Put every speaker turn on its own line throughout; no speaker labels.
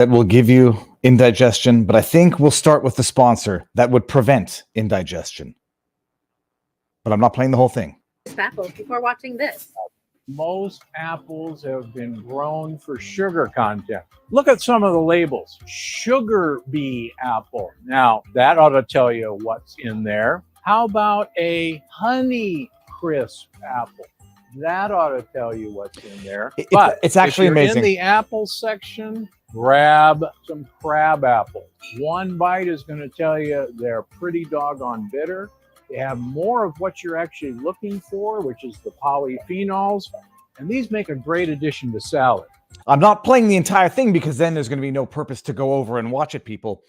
that will give you indigestion, but I think we'll start with the sponsor that would prevent indigestion. But I'm not playing the whole thing.
Apples before watching this.
Most apples have been grown for sugar content. Look at some of the labels. Sugar bee apple. Now, that ought to tell you what's in there. How about a honey crisp apple? That ought to tell you what's in there. But
it's actually
if you're
amazing.
In the apple section, grab some crab apples. One bite is going to tell you they're pretty doggone bitter. They have more of what you're actually looking for, which is the polyphenols. And these make a great addition to salad.
I'm not playing the entire thing because then there's going to be no purpose to go over and watch it, people.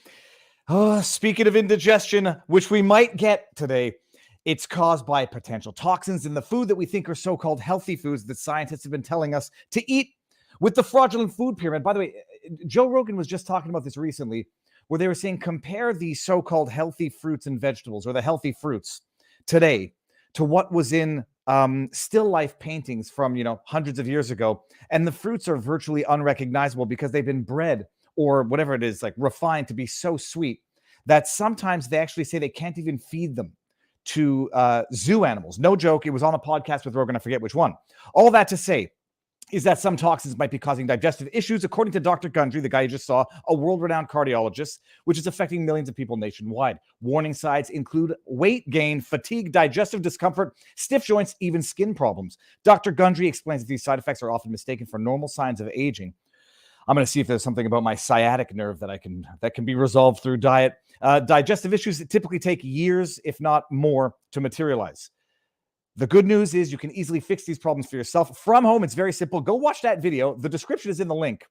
Speaking of indigestion, which we might get today, it's caused by potential toxins in the food that we think are so-called healthy foods that scientists have been telling us to eat with the fraudulent food pyramid. By the way, Joe Rogan was just talking about this recently, where they were saying compare the so-called healthy fruits and vegetables, or the healthy fruits today, to what was in still life paintings from, hundreds of years ago. And the fruits are virtually unrecognizable because they've been bred, or whatever it is, like refined to be so sweet that sometimes they actually say they can't even feed them to zoo animals. No joke. It was on a podcast with Rogan. I forget which one. All that to say is that some toxins might be causing digestive issues, according to Dr. Gundry, the guy you just saw, a world-renowned cardiologist, which is affecting millions of people nationwide. Warning signs include weight gain, fatigue, digestive discomfort, stiff joints, even skin problems. Dr. Gundry explains that these side effects are often mistaken for normal signs of aging. I'm going to see if there's something about my sciatic nerve that can be resolved through diet. Digestive issues typically take years, if not more, to materialize. The good news is you can easily fix these problems for yourself from home. It's very simple. Go watch that video. The description is in the link.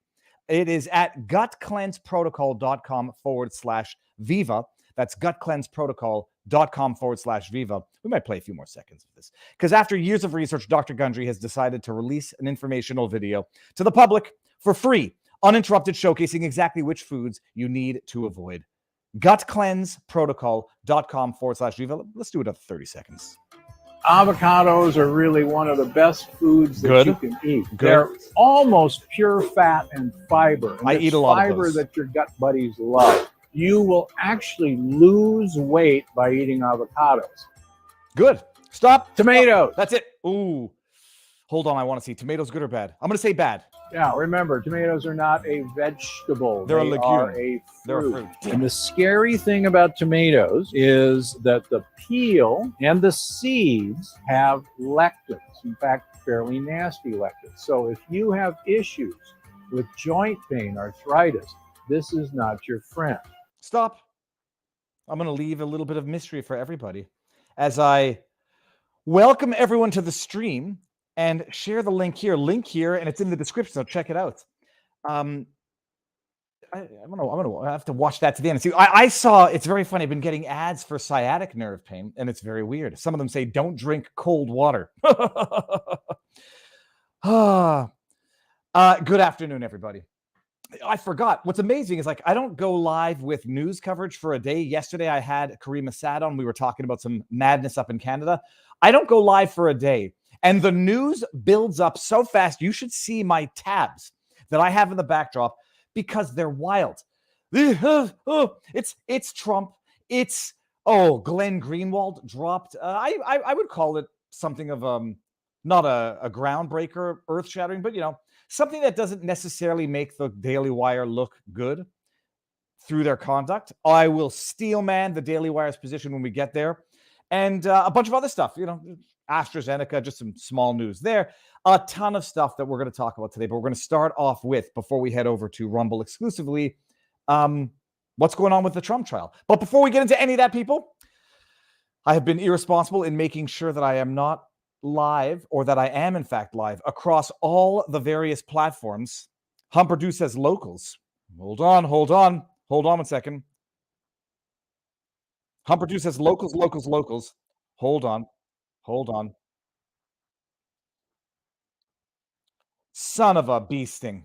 It is at gutcleanseprotocol.com/Viva. That's gutcleanseprotocol.com/Viva. We might play a few more seconds of this because after years of research, Dr. Gundry has decided to release an informational video to the public for free, uninterrupted, showcasing exactly which foods you need to avoid. gutcleanseprotocol.com/Viva. Let's do it at 30 seconds.
Avocados are really one of the best foods that you can eat. They're almost pure fat and fiber. And
I eat a lot of
fiber
those.
that your gut buddies love. You will actually lose weight by eating avocados.
Good. Stop.
Tomatoes.
That's it. Ooh. Hold on. I want to see. Tomatoes good or bad? I'm going to say bad.
Yeah, remember, tomatoes are not a vegetable.
They're a legume.
Are a fruit.
They're a fruit.
And the scary thing about tomatoes is that the peel and the seeds have lectins. In fact, fairly nasty lectins. So if you have issues with joint pain, arthritis, this is not your friend.
Stop. I'm going to leave a little bit of mystery for everybody as I welcome everyone to the stream. And share the link here, and it's in the description, so check it out. I have to watch that to the end. See, I saw, it's very funny, I've been getting ads for sciatic nerve pain, and it's very weird. Some of them say, don't drink cold water. Good afternoon, everybody. I forgot. What's amazing is I don't go live with news coverage for a day. Yesterday, I had Kareem Assad on. We were talking about some madness up in Canada. I don't go live for a day. And the news builds up so fast. You should see my tabs that I have in the backdrop because they're wild. It's Trump. It's Glenn Greenwald dropped. I would call it something of not a groundbreaker, earth-shattering, but something that doesn't necessarily make the Daily Wire look good through their conduct. I will steel man the Daily Wire's position when we get there, and a bunch of other stuff. AstraZeneca, just some small news there. A ton of stuff that we're going to talk about today, but we're going to start off with, before we head over to Rumble exclusively, what's going on with the Trump trial. But before we get into any of that, people, I have been irresponsible in making sure that I am not live, or that I am in fact live, across all the various platforms. Humperdew says locals. Hold on one second. Humperdew says locals. Hold on. Son of a beasting.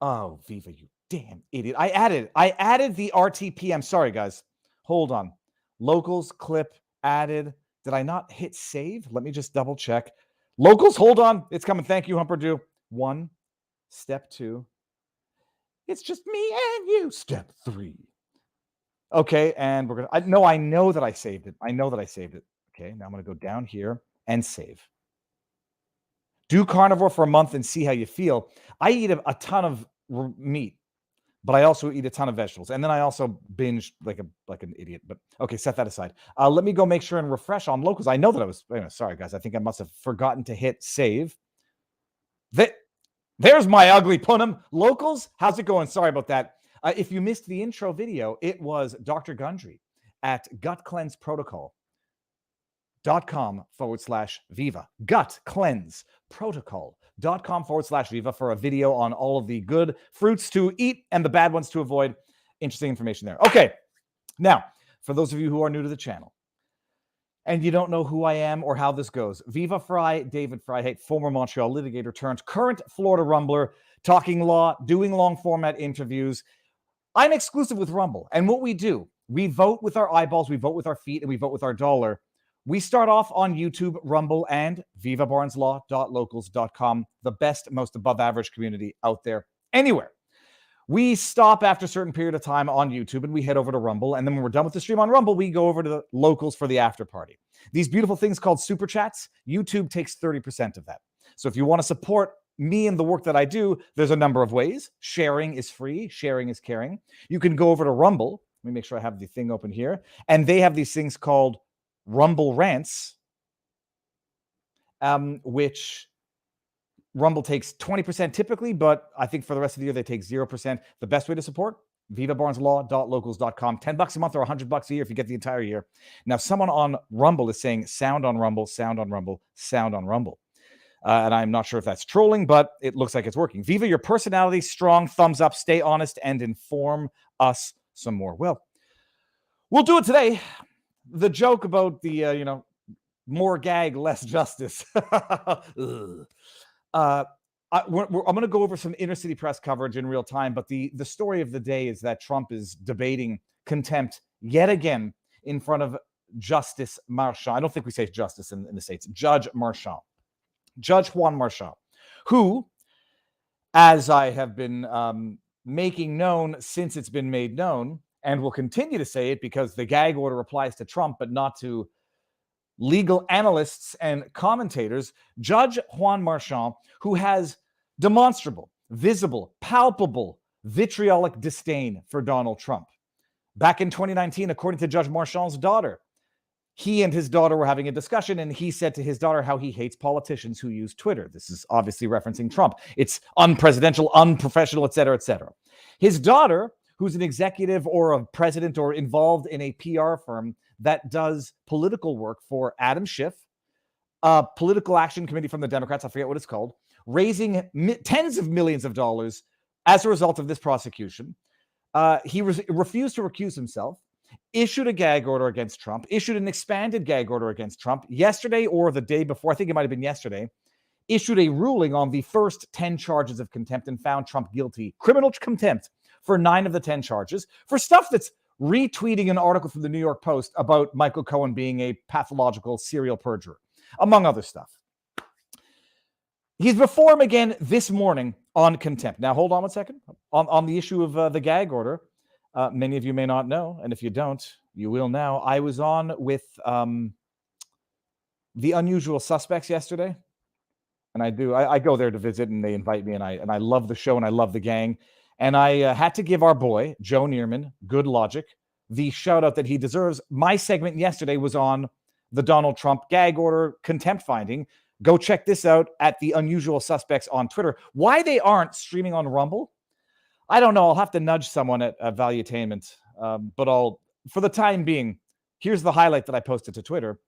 Oh, Viva, you damn idiot. I added the RTP. I'm sorry, guys. Hold on. Locals clip added. Did I not hit save? Let me just double check. Locals, hold on. It's coming. Thank you, Humperdew. 1, step 2. It's just me and you. Step 3. Okay, and we're gonna. I know that I saved it. I know that I saved it. Okay, now I'm gonna go down here and save. Do carnivore for a month and see how you feel. I eat a ton of meat, but I also eat a ton of vegetables, and then I also binge like an idiot. But okay, set that aside. Let me go make sure and refresh on locals. I know that I was. Sorry, guys. I think I must have forgotten to hit save. There's my ugly punum. Locals, how's it going? Sorry about that. If you missed the intro video, it was Dr. Gundry at gutcleanseprotocol.com/Viva. Gutcleanseprotocol.com/Viva for a video on all of the good fruits to eat and the bad ones to avoid. Interesting information there. Okay, now, for those of you who are new to the channel, and you don't know who I am or how this goes, Viva Fry, David Fry, former Montreal litigator turned current Florida Rumbler, talking law, doing long format interviews. I'm exclusive with Rumble. And what we do, we vote with our eyeballs, we vote with our feet, and we vote with our dollar. We start off on YouTube, Rumble, and vivabarneslaw.locals.com, the best, most above average community out there anywhere. We stop after a certain period of time on YouTube and we head over to Rumble. And then when we're done with the stream on Rumble, we go over to the locals for the after party. These beautiful things called super chats, YouTube takes 30% of that. So if you want to support me and the work that I do, there's a number of ways. Sharing is free. Sharing is caring. You can go over to Rumble. Let me make sure I have the thing open here. And they have these things called Rumble Rants, which Rumble takes 20% typically, but I think for the rest of the year, they take 0%. The best way to support, vivabarneslaw.locals.com. $10 a month or $100 a year if you get the entire year. Now, someone on Rumble is saying sound on Rumble, sound on Rumble, sound on Rumble. And I'm not sure if that's trolling, but it looks like it's working. Viva, your personality, strong, thumbs up, stay honest, and inform us some more. Well, we'll do it today. The joke about the, more gag, less justice. I'm going to go over some inner city press coverage in real time, but the story of the day is that Trump is debating contempt yet again in front of Justice Marchand. I don't think we say justice in the States. Judge Marchand. Judge Juan Marchand, who, as I have been making known since it's been made known, and will continue to say it because the gag order applies to Trump, but not to legal analysts and commentators, Judge Juan Marchand, who has demonstrable, visible, palpable, vitriolic disdain for Donald Trump. Back in 2019, according to Judge Marchand's daughter, he and his daughter were having a discussion, and he said to his daughter how he hates politicians who use Twitter. This is obviously referencing Trump. It's unpresidential, unprofessional, et cetera, et cetera. His daughter, who's an executive or a president or involved in a PR firm that does political work for Adam Schiff, a political action committee from the Democrats, I forget what it's called, raising tens of millions of dollars as a result of this prosecution. He refused to recuse himself, issued a gag order against Trump, issued an expanded gag order against Trump yesterday or the day before, I think it might have been yesterday, issued a ruling on the first 10 charges of contempt and found Trump guilty, criminal contempt, for 9 of the 10 charges for stuff that's retweeting an article from the New York Post about Michael Cohen being a pathological serial perjurer, among other stuff. He's before him again this morning on contempt. Now, hold on one second. On the issue of the gag order, many of you may not know, and if you don't, you will now. I was on with The Unusual Suspects yesterday, and I go there to visit, and they invite me, and I love the show, and I love the gang. And I had to give our boy, Joe Neerman, Good Logic, the shout out that he deserves. My segment yesterday was on the Donald Trump gag order contempt finding. Go check this out at The Unusual Suspects on Twitter. Why they aren't streaming on Rumble, I don't know. I'll have to nudge someone at Valuetainment. But for the time being, here's the highlight that I posted to Twitter.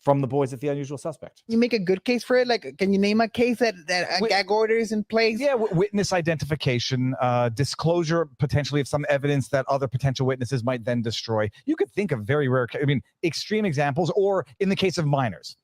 From the boys at The Unusual Suspect.
You make a good case for it? Like, can you name a case that a gag order is in place?
Yeah, witness identification, disclosure potentially of some evidence that other potential witnesses might then destroy. You could think of very rare, extreme examples, or in the case of minors.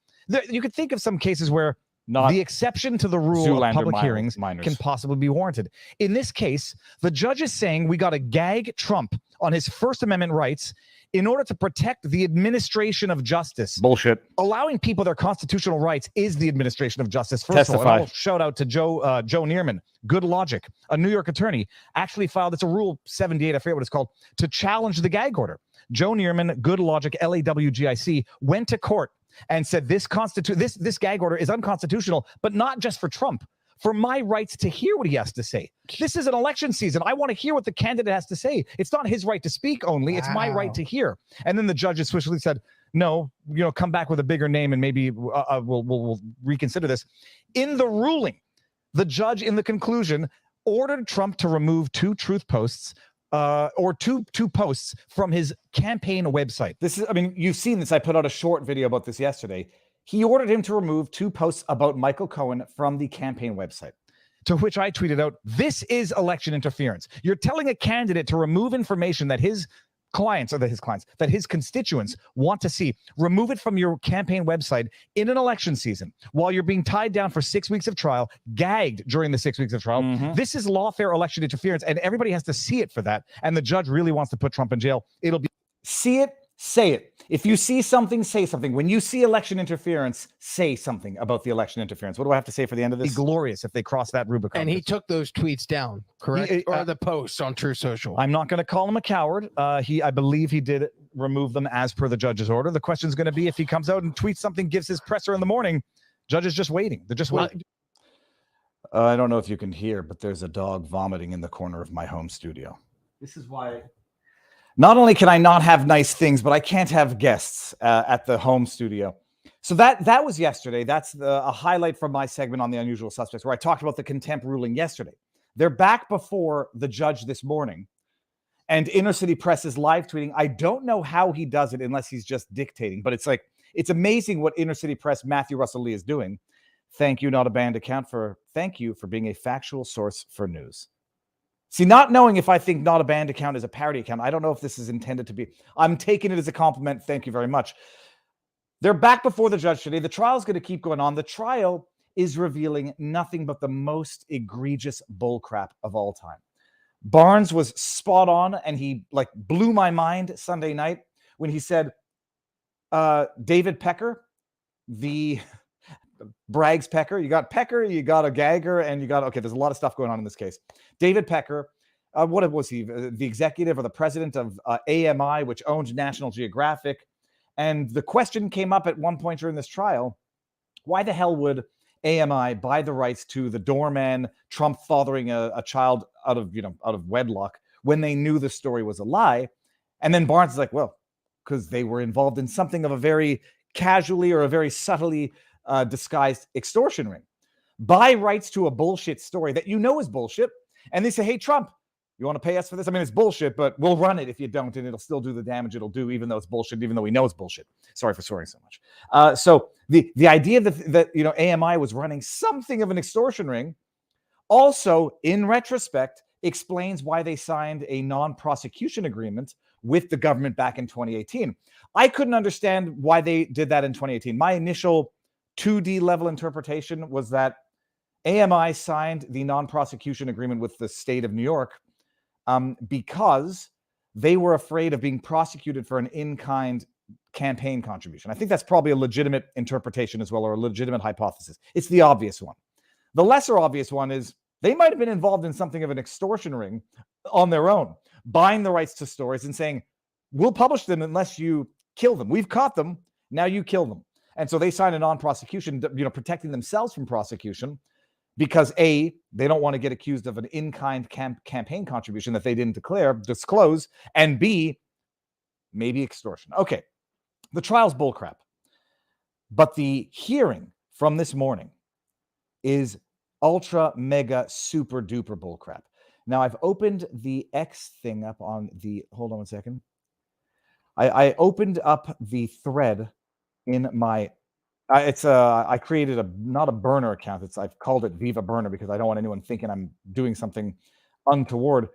You could think of some cases where not
the exception to the rule of
Zoolander
public hearings
minors.
can possibly be warranted. In this case, the judge is saying we got to gag Trump on his First Amendment rights in order to protect the administration of justice.
Bullshit.
Allowing people their constitutional rights is the administration of justice. First of all, and I'll shout out to Joe Neerman, good logic, a New York attorney, actually filed, it's a Rule 78, I forget what it's called, to challenge the gag order. Joe Neerman, good logic, LAWGIC, went to court and said this gag order is unconstitutional, but not just for Trump, for my rights to hear what he has to say. This is an election season. I want to hear what the candidate has to say. It's not his right to speak only. It's my right to hear. And then the judges swiftly said, no, come back with a bigger name and maybe we'll reconsider this. In the ruling, the judge in the conclusion ordered Trump to remove two truth posts or two posts from his campaign website.
This is, I mean, you've seen this. I put out a short video about this yesterday. He ordered him to remove two posts about Michael Cohen from the campaign website.
To which I tweeted out, this is election interference. You're telling a candidate to remove information that his constituents want to see. Remove it from your campaign website in an election season while you're being tied down for 6 weeks of trial, gagged during the 6 weeks of trial. This is lawfare election interference, and everybody has to see it for that. And the judge really wants to put Trump in jail. It'll be
see it, say it. If you see something, say something. When you see election interference, say something about the election interference. What do I have to say for the end of this?
Be glorious if they cross that Rubicon.
And he took those tweets down, correct? Or the posts on True Social.
I'm not going to call him a coward. I believe he did remove them as per the judge's order. The question is going to be if he comes out and tweets something, gives his presser in the morning, judge is just waiting. They're just waiting.
I don't know if you can hear, but there's a dog vomiting in the corner of my home studio. This is why... Not only can I not have nice things, but I can't have guests at the home studio. So that was yesterday. That's a highlight from my segment on The Unusual Suspects, where I talked about the contempt ruling yesterday. They're back before the judge this morning, and Inner City Press is live tweeting. I don't know how he does it unless he's just dictating, but it's amazing what Inner City Press Matthew Russell Lee is doing. Thank you, not a banned account, thank you for being a factual source for news. See, not knowing if I think not a banned account is a parody account, I don't know if this is intended to be. I'm taking it as a compliment. Thank you very much. They're back before the judge today. The trial's going to keep going on. The trial is revealing nothing but the most egregious bullcrap of all time. Barnes was spot on, and he blew my mind Sunday night when he said, David Pecker, the Bragg's Pecker. You got Pecker, you got a gagger, and you got, okay, there's a lot of stuff going on in this case. David Pecker, what was he? The executive or the president of AMI, which owned National Geographic. And the question came up at one point during this trial, why the hell would AMI buy the rights to the doorman Trump fathering a child out of wedlock when they knew the story was a lie? And then Barnes is like, well, because they were involved in something of a very casually or a very subtly disguised extortion ring. Buy rights to a bullshit story that is bullshit. And they say, hey, Trump, you want to pay us for this? I mean, it's bullshit, but we'll run it if you don't, and it'll still do the damage it'll do, even though it's bullshit, even though we know it's bullshit. Sorry for swearing so much. So the idea that AMI was running something of an extortion ring also, in retrospect, explains why they signed a non-prosecution agreement with the government back in 2018. I couldn't understand why they did that in 2018. My initial 2D level interpretation was that AMI signed the non-prosecution agreement with the state of New York because they were afraid of being prosecuted for an in-kind campaign contribution. I think that's probably a legitimate interpretation as well, or a legitimate hypothesis. It's the obvious one. The lesser obvious one is they might have been involved in something of an extortion ring on their own, buying the rights to stories and saying, we'll publish them unless you kill them. We've caught them. Now you kill them. And so they signed a non-prosecution, protecting themselves from prosecution because A, they don't want to get accused of an in-kind campaign contribution that they didn't disclose, and B, maybe extortion. Okay, the trial's bullcrap. But the hearing from this morning is ultra, mega, super duper bullcrap. Now, I've opened the X thing up on the, hold on one second. I opened up the thread in my, I created not a burner account. I've called it Viva Burner because I don't want anyone thinking I'm doing something untoward.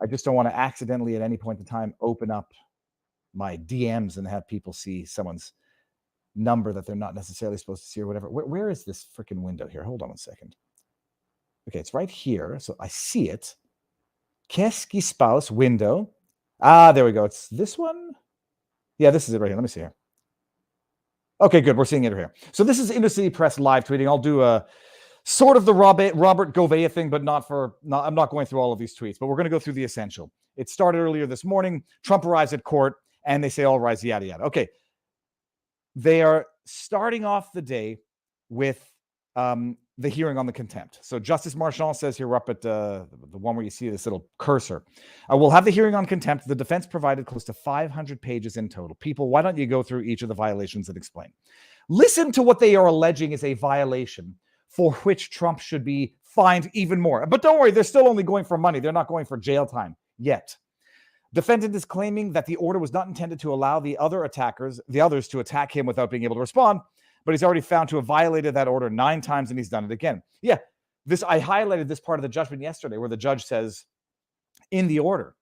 I just don't want to accidentally at any point in time open up my DMs and have people see someone's number that they're not necessarily supposed to see or whatever. Where is this freaking window here? Hold on 1 second. Okay, it's right here. So I see it. Qu'est-ce qui se passe? Window. Ah, there we go. It's this one. Yeah, this is it right here. Let me see here. Okay, good. We're seeing it here. So this is Intercity Press live tweeting. I'll do a sort of the Robert Gouveia thing, but I'm not going through all of these tweets, but we're going to go through the essential. It started earlier this morning. Trump arrives at court and they say, all rise, yada, yada. Okay. They are starting off the day with the hearing on the contempt. So Justice Marchand says here, we're up at the one where you see this little cursor. We'll have the hearing on contempt. The defense provided close to 500 pages in total. People, why don't you go through each of the violations and explain? Listen to what they are alleging is a violation for which Trump should be fined even more. But don't worry, they're still only going for money. They're not going for jail time yet. Defendant is claiming that the order was not intended to allow the others to attack him without being able to respond, but he's already found to have violated that order 9 times and he's done it again. Yeah, I highlighted this part of the judgment yesterday where the judge says in the order,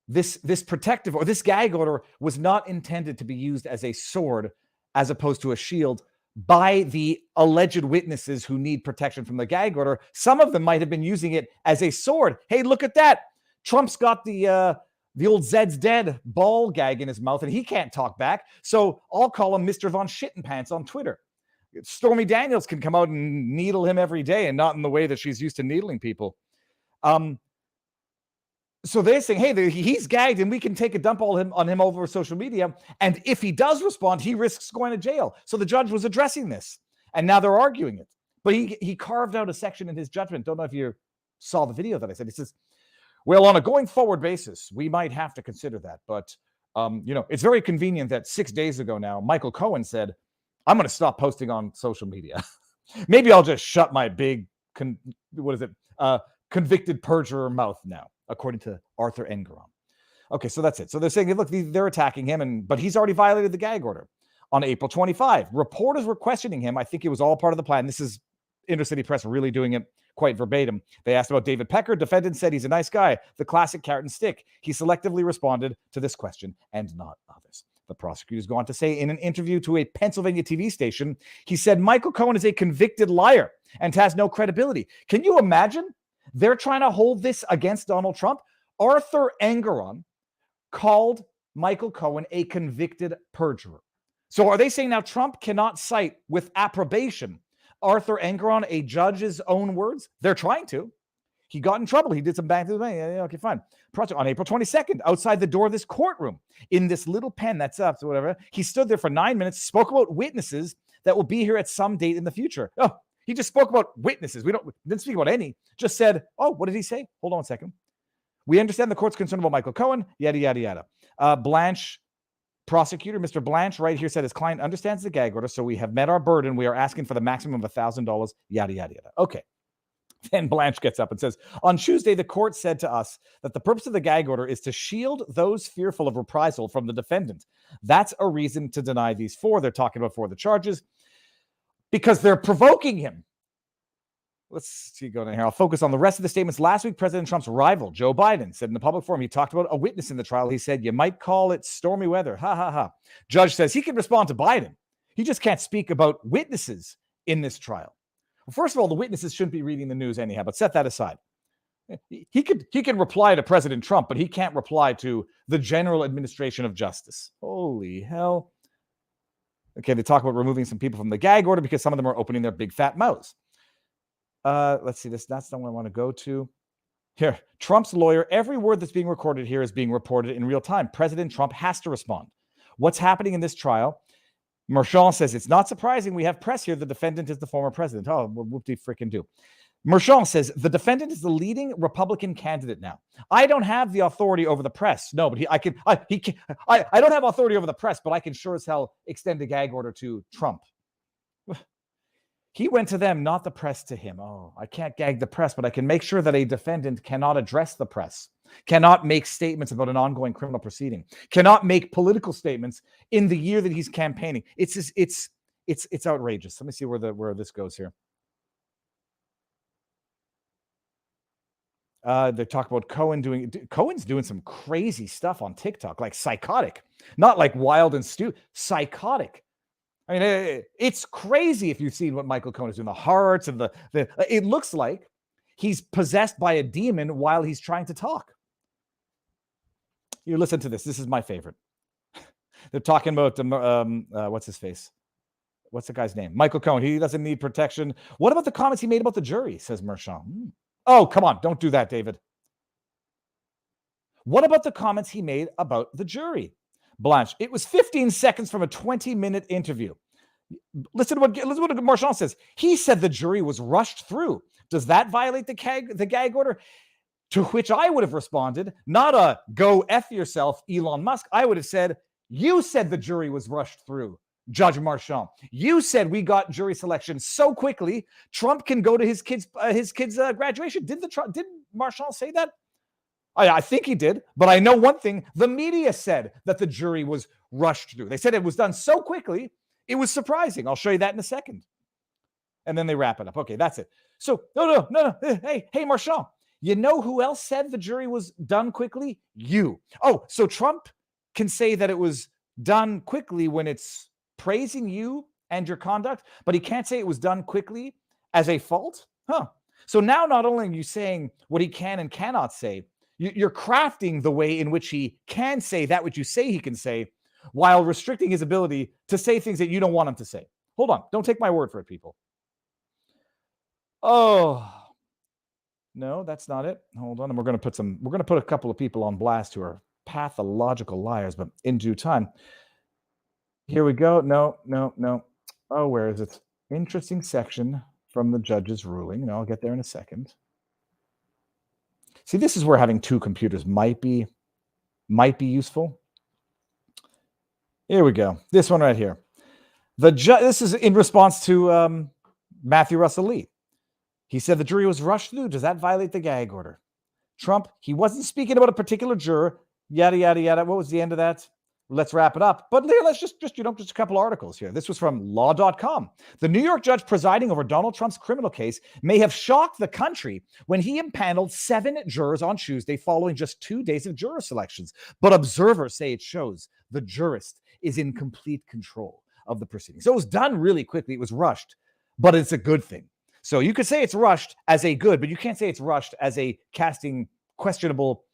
this protective or this gag order was not intended to be used as a sword as opposed to a shield by the alleged witnesses who need protection from the gag order. Some of them might have been using it as a sword. Hey, look at that. Trump's got the old Zed's dead ball gag in his mouth and he can't talk back. So I'll call him Mr. Von Shittenpants on Twitter. Stormy Daniels can come out and needle him every day and not in the way that she's used to needling people. So they're saying, hey, he's gagged and we can take a dump on him over social media. And if he does respond, he risks going to jail. So the judge was addressing this and now they're arguing it. But he carved out a section in his judgment. Don't know if you saw the video that I said. He says, well, on a going forward basis, we might have to consider that. But, it's very convenient that 6 days ago now, Michael Cohen said, I'm going to stop posting on social media. Maybe I'll just shut my big, convicted perjurer mouth now, according to Arthur Engeron. Okay, so that's it. So they're saying, look, they're attacking him, but he's already violated the gag order. On April 25, reporters were questioning him. I think it was all part of the plan. This is Intercity Press really doing it quite verbatim. They asked about David Pecker. Defendant said he's a nice guy. The classic carrot and stick. He selectively responded to this question and not others. The prosecutors go on to say in an interview to a Pennsylvania TV station, he said Michael Cohen is a convicted liar and has no credibility. Can you imagine? They're trying to hold this against Donald Trump. Arthur Engeron called Michael Cohen a convicted perjurer. So are they saying now Trump cannot cite with approbation Arthur Engeron, a judge's own words? They're trying to. He got in trouble. He did some bad things. Okay, fine. On April 22nd, outside the door of this courtroom, in this little pen that's up, so whatever, he stood there for 9 minutes, spoke about witnesses that will be here at some date in the future. Oh, he just spoke about witnesses. Didn't speak about any. Just said, oh, what did he say? Hold on 1 second. We understand the court's concerned about Michael Cohen, yada, yada, yada. Blanche, prosecutor, Mr. Blanche, right here said his client understands the gag order, so we have met our burden. We are asking for the maximum of $1,000, yada, yada, yada. Okay. Then Blanche gets up and says, on Tuesday, the court said to us that the purpose of the gag order is to shield those fearful of reprisal from the defendant. That's a reason to deny these 4. They're talking about 4 of the charges because they're provoking him. Let's see, go down here. I'll focus on the rest of the statements. Last week, President Trump's rival, Joe Biden, said in the public forum, he talked about a witness in the trial. He said, you might call it stormy weather. Ha, ha, ha. Judge says he can respond to Biden. He just can't speak about witnesses in this trial. Well, first of all, the witnesses shouldn't be reading the news anyhow, but set that aside. He can reply to President Trump, but he can't reply to the general administration of justice. Holy hell. Okay, they talk about removing some people from the gag order because some of them are opening their big fat mouths. Let's see, that's the one I want to go to. Here, Trump's lawyer, every word that's being recorded here is being reported in real time. President Trump has to respond. What's happening in this trial? Marchand says, it's not surprising we have press here. The defendant is the former president. Oh, whoop-de-frickin-do. Marchand says, the defendant is the leading Republican candidate now. I don't have the authority over the press. No, but I don't have authority over the press, but I can sure as hell extend a gag order to Trump. He went to them, not the press to him. Oh, I can't gag the press, but I can make sure that a defendant cannot address the press, cannot make statements about an ongoing criminal proceeding, cannot make political statements in the year that he's campaigning. It's outrageous. Let me see where this goes here. They talk about Cohen's doing some crazy stuff on TikTok, like psychotic, not like wild and stupid, psychotic. I mean, it's crazy if you've seen what Michael Cohen is doing, the hearts and the it looks like he's possessed by a demon while he's trying to talk. You listen to this. This is my favorite. They're talking about what's his face? What's the guy's name? Michael Cohen. He doesn't need protection. What about the comments he made about the jury, says Marchand. Oh, come on. Don't do that, David. What about the comments he made about the jury? Blanche, it was 15 seconds from a 20-minute interview. Listen to what Marchand says. He said the jury was rushed through. Does that violate the gag order? To which I would have responded, not a go F yourself, Elon Musk. I would have said, you said the jury was rushed through, Judge Marchand. You said we got jury selection so quickly, Trump can go to his kid's graduation. Did Marchand say that? I think he did, but I know one thing. The media said that the jury was rushed through. They said it was done so quickly, it was surprising. I'll show you that in a second. And then they wrap it up. Okay, that's it. So, no. Hey, Marchand, you know who else said the jury was done quickly? You. Oh, so Trump can say that it was done quickly when it's praising you and your conduct, but he can't say it was done quickly as a fault? Huh. So now not only are you saying what he can and cannot say, you're crafting the way in which he can say that which you say he can say while restricting his ability to say things that you don't want him to say. Hold on. Don't take my word for it, people. Oh, no, that's not it. Hold on. And we're going to put a couple of people on blast who are pathological liars, but in due time. Here we go. No. Oh, where is it? Interesting section from the judge's ruling. No, I'll get there in a second. See, this is where having two computers might be useful. Here we go. This one right here. This is in response to Matthew Russell Lee. He said the jury was rushed through. Does that violate the gag order? Trump, he wasn't speaking about a particular juror. Yada, yada, yada. What was the end of that? Let's wrap it up. But let's just a couple articles here. This was from law.com. The New York judge presiding over Donald Trump's criminal case may have shocked the country when he impaneled 7 jurors on Tuesday following just 2 days of juror selections. But observers say it shows the jurist is in complete control of the proceedings. So it was done really quickly. It was rushed, but it's a good thing. So you could say it's rushed as a good, but you can't say it's rushed as a casting questionable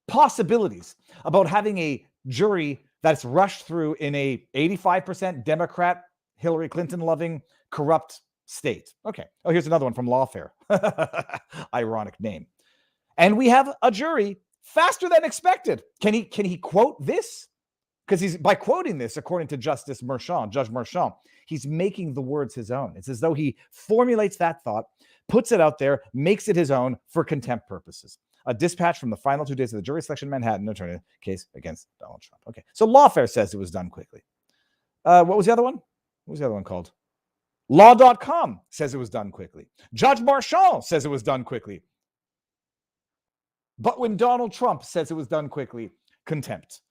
possibilities about having a jury that's rushed through in a 85% Democrat, Hillary Clinton loving, corrupt state. Okay. Oh, here's another one from Lawfare. Ironic name. And we have a jury faster than expected. Can he quote this? Because by quoting this, according to Judge Marchand, he's making the words his own. It's as though he formulates that thought, puts it out there, makes it his own for contempt purposes. A dispatch from the final 2 days of the jury selection in Manhattan attorney case against Donald Trump. Okay, so Lawfare says it was done quickly. What was the other one? What was the other one called? Law.com says it was done quickly. Judge Marchand says it was done quickly. But when Donald Trump says it was done quickly, contempt.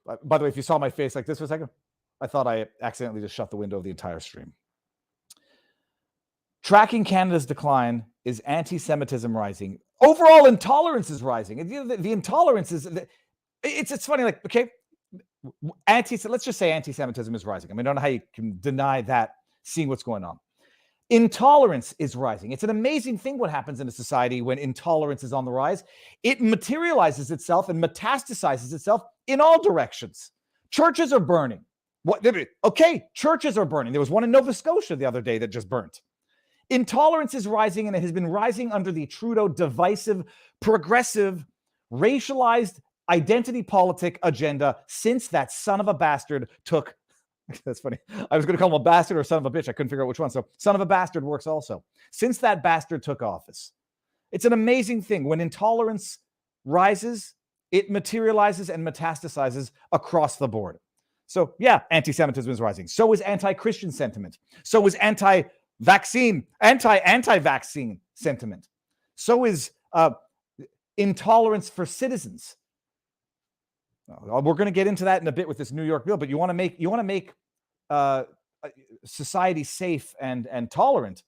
By the way, if you saw my face like this for a second, I thought I accidentally just shut the window of the entire stream. Tracking Canada's decline is anti-Semitism rising. Overall intolerance is rising. The intolerance is, it's funny, like, okay, let's just say anti-Semitism is rising. I mean, I don't know how you can deny that, seeing what's going on. Intolerance is rising. It's an amazing thing what happens in a society when intolerance is on the rise. It materializes itself and metastasizes itself in all directions. Churches are burning. Okay, churches are burning. There was one in Nova Scotia the other day that just burnt. Intolerance is rising, and it has been rising under the Trudeau divisive, progressive, racialized identity politic agenda since that son of a bastard took. That's funny. I was going to call him a bastard or son of a bitch. I couldn't figure out which one. So son of a bastard works also. Since that bastard took office. It's an amazing thing. When intolerance rises, it materializes and metastasizes across the board. So yeah, anti-Semitism is rising. So is anti-Christian sentiment. So is anti-vaccine sentiment. So is intolerance for citizens. We're going to get into that in a bit with this New York bill, but you want to make society safe and tolerant.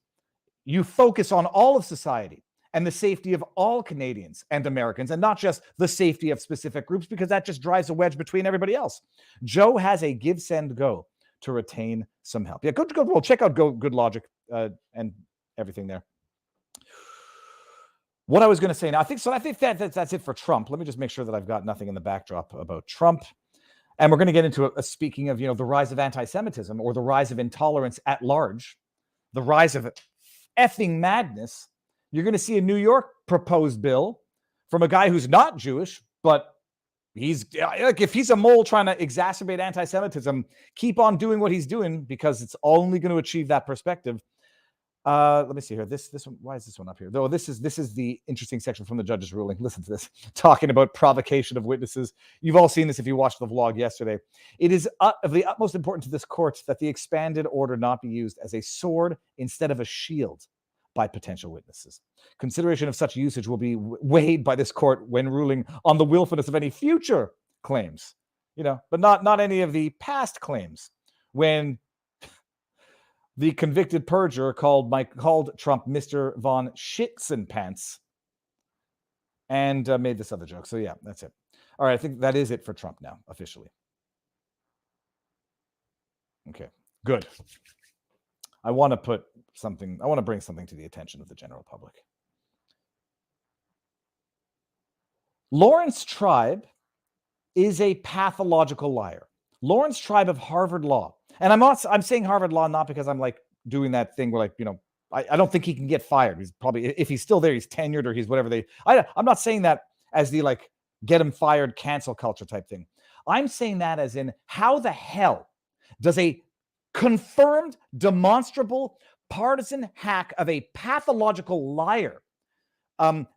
You focus on all of society and the safety of all Canadians and Americans, and not just the safety of specific groups, because that just drives a wedge between everybody else. Joe has a give, send, go to retain some help. Yeah, go. Well, check out Good Logic and everything there. What I was going to say now, I think that's it for Trump. Let me just make sure that I've got nothing in the backdrop about Trump. And we're going to get into speaking of, the rise of anti-Semitism or the rise of intolerance at large, the rise of effing madness. You're going to see a New York proposed bill from a guy who's not Jewish, but he's like, if he's a mole trying to exacerbate anti-Semitism, keep on doing what he's doing, because it's only going to achieve that perspective. Let me see here. This one. Why is this one up here? Though this is the interesting section from the judge's ruling. Listen to this, talking about provocation of witnesses. You've all seen this if you watched the vlog yesterday. It is of the utmost importance to this court that the expanded order not be used as a sword instead of a shield by potential witnesses. Consideration of such usage will be weighed by this court when ruling on the willfulness of any future claims, but not any of the past claims. When the convicted perjurer called Trump Mr. Von Schitzenpants and made this other joke. So yeah, that's it. All right, I think that is it for Trump now, officially. Okay, good. I want to bring something to the attention of the general public. Lawrence Tribe is a pathological liar. Lawrence Tribe of Harvard Law. And I'm saying Harvard Law not because I'm like doing that thing where I don't think he can get fired. He's probably, if he's still there, he's tenured or he's whatever I'm not saying that as the get him fired, cancel culture type thing. I'm saying that as in, how the hell does a confirmed, demonstrable, partisan hack of a pathological liar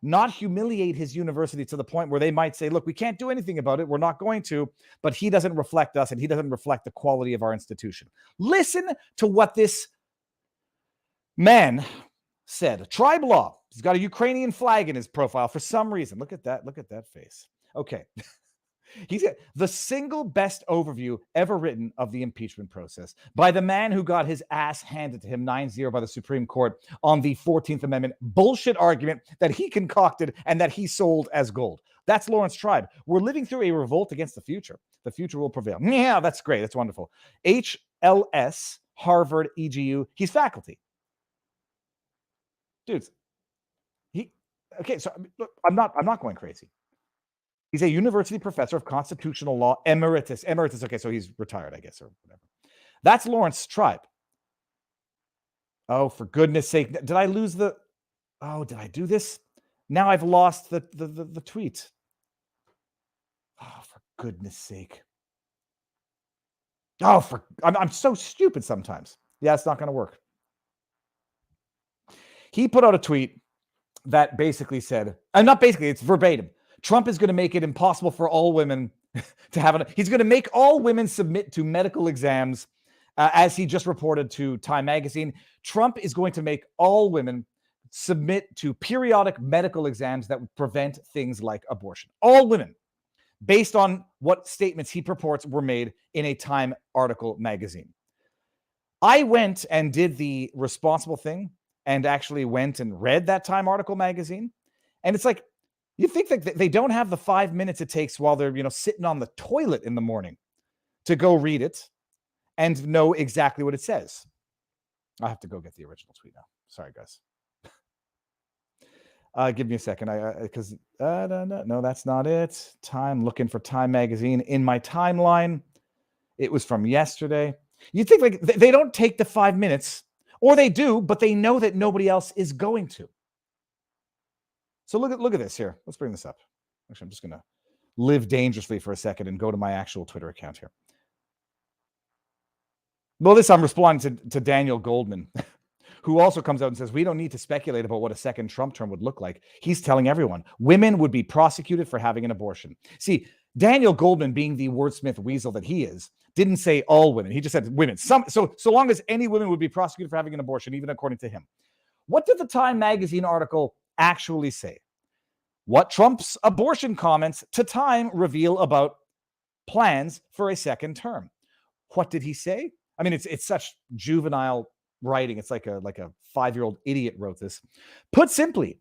not humiliate his university to the point where they might say, look, we can't do anything about it. We're not going to, but he doesn't reflect us and he doesn't reflect the quality of our institution. Listen to what this man said. Tribe law. He's got a Ukrainian flag in his profile for some reason. Look at that. Look at that face. Okay. He's got the single best overview ever written of the impeachment process by the man who got his ass handed to him 9-0 by the Supreme Court on the 14th Amendment bullshit argument that he concocted and that he sold as gold. That's Lawrence Tribe. We're living through a revolt against the future. The future will prevail. Yeah, that's great. That's wonderful. HLS, Harvard, EGU. He's faculty. Dudes. Okay, so look, I'm not going crazy. He's a university professor of constitutional law, emeritus. Okay, so he's retired, I guess, or whatever. That's Lawrence Tribe. Oh, for goodness sake. Did I lose did I do this? Now I've lost the tweet. Oh, for goodness sake. I'm so stupid sometimes. Yeah, it's not going to work. He put out a tweet that basically said, it's verbatim. Trump is going to make it impossible for all women to have he's going to make all women submit to medical exams, as he just reported to Time Magazine. Trump is going to make all women submit to periodic medical exams that would prevent things like abortion. All women, based on what statements he purports were made in a Time article magazine. I went and did the responsible thing and actually went and read that Time article magazine. And it's like, you think that they don't have the 5 minutes it takes while they're, sitting on the toilet in the morning to go read it and know exactly what it says. I have to go get the original tweet now. Sorry, guys. Give me a second. No, that's not it. Time, looking for Time magazine in my timeline. It was from yesterday. You think they don't take the 5 minutes, or they do, but they know that nobody else is going to. So look at this here. Let's bring this up. Actually, I'm just going to live dangerously for a second and go to my actual Twitter account here. Well, I'm responding to Daniel Goldman, who also comes out and says, we don't need to speculate about what a second Trump term would look like. He's telling everyone women would be prosecuted for having an abortion. See, Daniel Goldman, being the wordsmith weasel that he is, didn't say all women. He just said women. So long as any women would be prosecuted for having an abortion, even according to him. What did the Time magazine article actually say? What Trump's abortion comments to Time reveal about plans for a second term? What did he say? I mean, it's such juvenile writing. It's like a 5-year-old idiot wrote this. Put simply,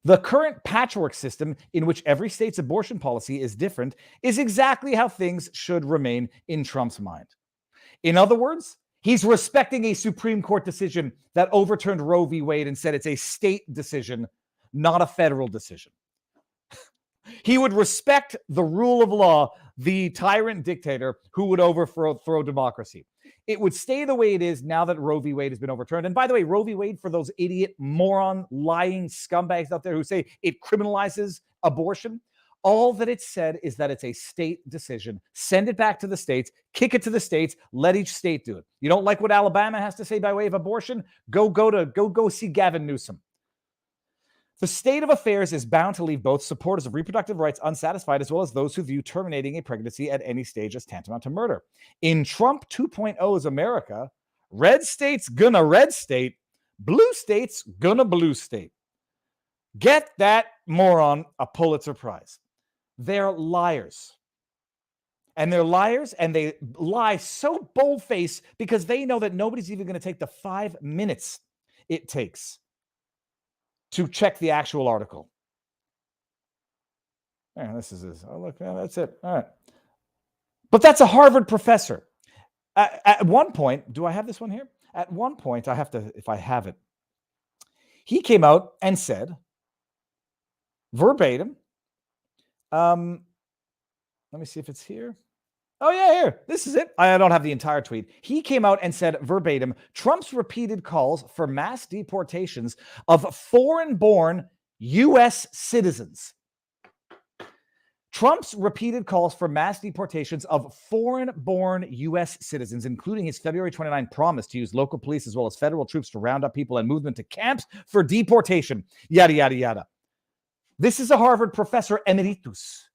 The current patchwork system in which every state's abortion policy is different is exactly how things should remain in Trump's mind. In other words, he's respecting a Supreme Court decision that overturned Roe v. Wade and said it's a state decision, not a federal decision. He would respect the rule of law, the tyrant dictator who would overthrow democracy. It would stay the way it is now that Roe v. Wade has been overturned. And by the way, Roe v. Wade, for those idiot, moron, lying scumbags out there who say it criminalizes abortion, all that it said is that it's a state decision. Send it back to the states, kick it to the states, let each state do it. You don't like what Alabama has to say by way of abortion? Go see Gavin Newsom. The state of affairs is bound to leave both supporters of reproductive rights unsatisfied, as well as those who view terminating a pregnancy at any stage as tantamount to murder. In Trump 2.0's America, red states gonna red state, blue states gonna blue state. Get that moron a Pulitzer Prize. They're liars. And they're liars, and they lie so bold-faced because they know that nobody's even going to take the 5 minutes it takes to check the actual article. Yeah, this is this. Oh, look, yeah, that's it. All right. But that's a Harvard professor. At one point, do I have this one here? At one point, I have to, if I have it. He came out and said, verbatim, let me see if it's here. Oh, yeah, here. This is it. I don't have the entire tweet. He came out and said verbatim, Trump's repeated calls for mass deportations of foreign-born U.S. citizens. Trump's repeated calls for mass deportations of foreign-born U.S. citizens, including his February 29 promise to use local police as well as federal troops to round up people and move them to camps for deportation, yada, yada, yada. This is a Harvard professor emeritus.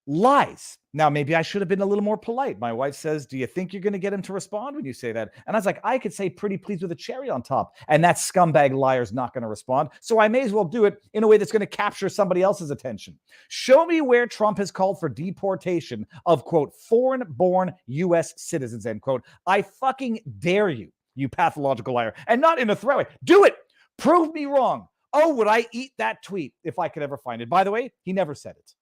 Lies. Now, maybe I should have been a little more polite. My wife says, do you think you're going to get him to respond when you say that? And I was like, I could say pretty please with a cherry on top. And that scumbag liar's not going to respond. So I may as well do it in a way that's going to capture somebody else's attention. Show me where Trump has called for deportation of, quote, foreign-born U.S. citizens, end quote. I fucking dare you, you pathological liar. And not in a threat way. Do it. Prove me wrong. Oh, would I eat that tweet if I could ever find it? By the way, he never said it.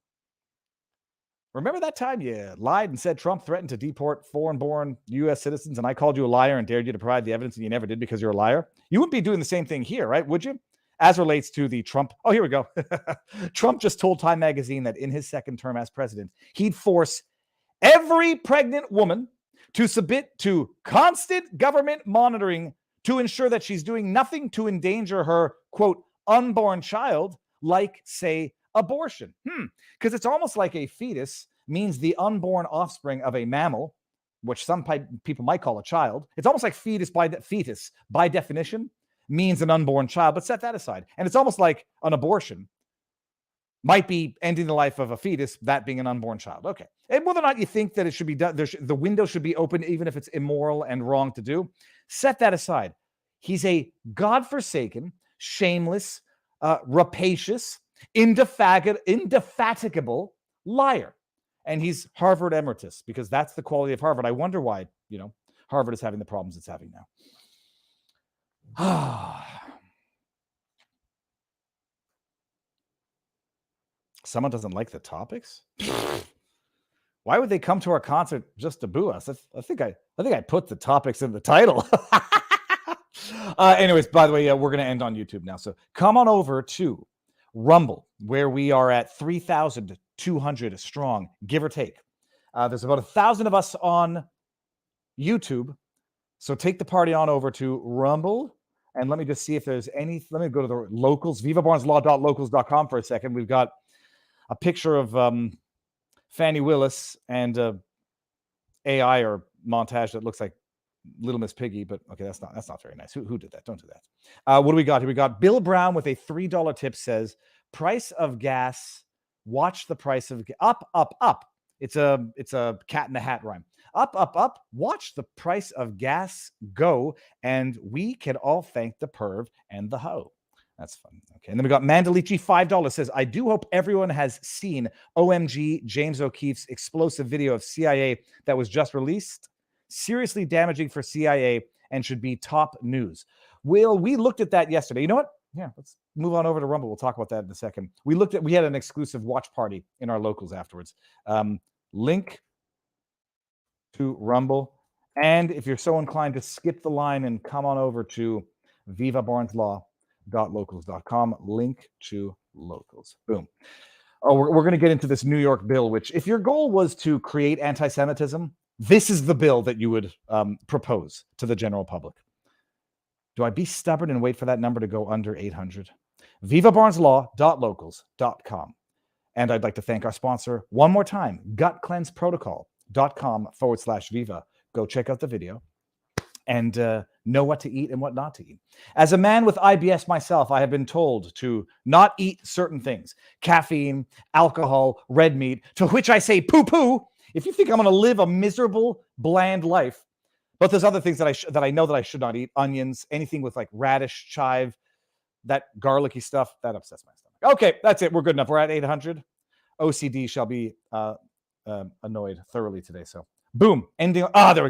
Remember that time you lied and said Trump threatened to deport foreign-born U.S. citizens, and I called you a liar and dared you to provide the evidence, and you never did because you're a liar? You wouldn't be doing the same thing here, right? Would you? As relates to the Trump. Oh, here we go. Trump just told Time magazine that in his second term as president, he'd force every pregnant woman to submit to constant government monitoring to ensure that she's doing nothing to endanger her, quote, unborn child, like, say, abortion. Because it's almost like a fetus means the unborn offspring of a mammal, which some people might call a child. It's almost like fetus by definition means an unborn child, but set that aside. And it's almost like an abortion might be ending the life of a fetus, that being an unborn child. Okay. And whether or not you think that it should be done, the window should be open, even if it's immoral and wrong to do, set that aside. He's a godforsaken, shameless, rapacious, indefatigable liar. And he's Harvard emeritus because that's the quality of Harvard. I wonder why, Harvard is having the problems it's having now. Someone doesn't like the topics? Why would they come to our concert just to boo us? I think I put the topics in the title. Anyways, by the way, we're going to end on YouTube now. So come on over to Rumble, where we are at 3,200 strong, give or take. There's about 1,000 of us on YouTube. So take the party on over to Rumble. And let me just see if there's any. Let me go to the locals, vivabarneslaw.locals.com for a second. We've got a picture of Fannie Willis and AI or montage that looks like Little Miss Piggy, but okay, that's not very nice. Who did that? Don't do that. What do we got here? We got Bill Brown with a $3 tip says, price of gas, watch the price of up. It's a cat in the hat rhyme. Up, watch the price of gas go, and we can all thank the perv and the hoe. That's fun. Okay, and then we got Mandalici, $5 says, I do hope everyone has seen OMG James O'Keefe's explosive video of CIA that was just released. Seriously damaging for CIA and should be top news. Will, we looked at that yesterday. You know what? Yeah, move on over to Rumble. We'll talk about that in a second. We had an exclusive watch party in our locals afterwards. Link to Rumble. And if you're so inclined to skip the line and come on over to vivabarneslaw.locals.com, link to locals. Boom. Oh, we're going to get into this New York bill, which if your goal was to create anti-Semitism, this is the bill that you would propose to the general public. Do I be stubborn and wait for that number to go under 800? vivabarneslaw.locals.com. And I'd like to thank our sponsor one more time, gutcleanseprotocol.com/Viva. Go check out the video and know what to eat and what not to eat. As a man with IBS myself, I have been told to not eat certain things: caffeine, alcohol, red meat, to which I say poo-poo. If you think I'm going to live a miserable, bland life, but there's other things that I know that I should not eat: onions, anything with like radish, chive, that garlicky stuff, that upsets my stomach. Okay, that's it. We're good enough. We're at 800. OCD shall be annoyed thoroughly today. So boom, ending. There we go.